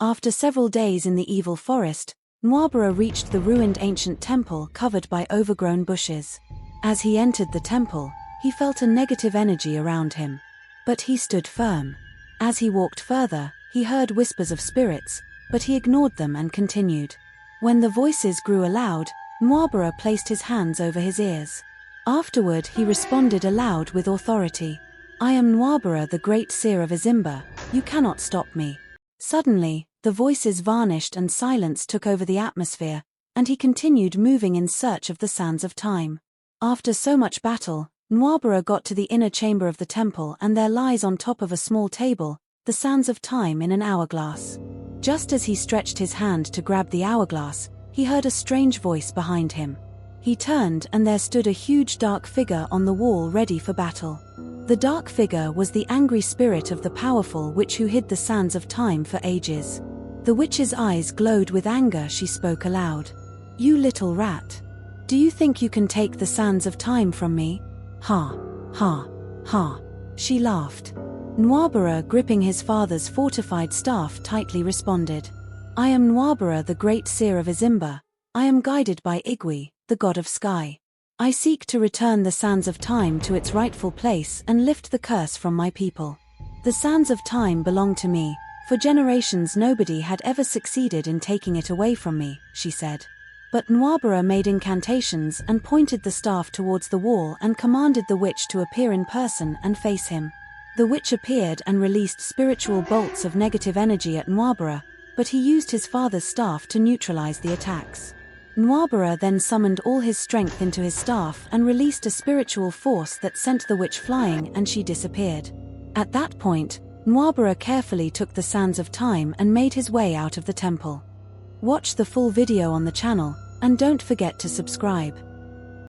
After several days in the evil forest, Nwagbara reached the ruined ancient temple covered by overgrown bushes. As he entered the temple, he felt a negative energy around him. But he stood firm. As he walked further, he heard whispers of spirits, but he ignored them and continued. When the voices grew aloud, Nwagbara placed his hands over his ears. Afterward he responded aloud with authority. "I am Nwagbara, the Great Seer of Azimba. You cannot stop me." Suddenly, the voices vanished and silence took over the atmosphere, and he continued moving in search of the sands of time. After so much battle, Nwagbara got to the inner chamber of the temple, and there lies on top of a small table, the sands of time in an hourglass. Just as he stretched his hand to grab the hourglass, he heard a strange voice behind him. He turned and there stood a huge dark figure on the wall ready for battle. The dark figure was the angry spirit of the powerful witch who hid the sands of time for ages. The witch's eyes glowed with anger. She spoke aloud. "You little rat. Do you think you can take the sands of time from me? Ha, ha, ha." She laughed. Nwagbara, gripping his father's fortified staff tightly, responded. "I am Nwagbara, the Great Seer of Azimba. I am guided by Igwe, the god of sky. I seek to return the sands of time to its rightful place and lift the curse from my people. The sands of time belong to me. For generations nobody had ever succeeded in taking it away from me," she said. But Nwagbara made incantations and pointed the staff towards the wall and commanded the witch to appear in person and face him. The witch appeared and released spiritual bolts of negative energy at Nwagbara, but he used his father's staff to neutralize the attacks. Nwagbara then summoned all his strength into his staff and released a spiritual force that sent the witch flying, and she disappeared. At that point, Nwagbara carefully took the sands of time and made his way out of the temple. Watch the full video on the channel, and don't forget to subscribe.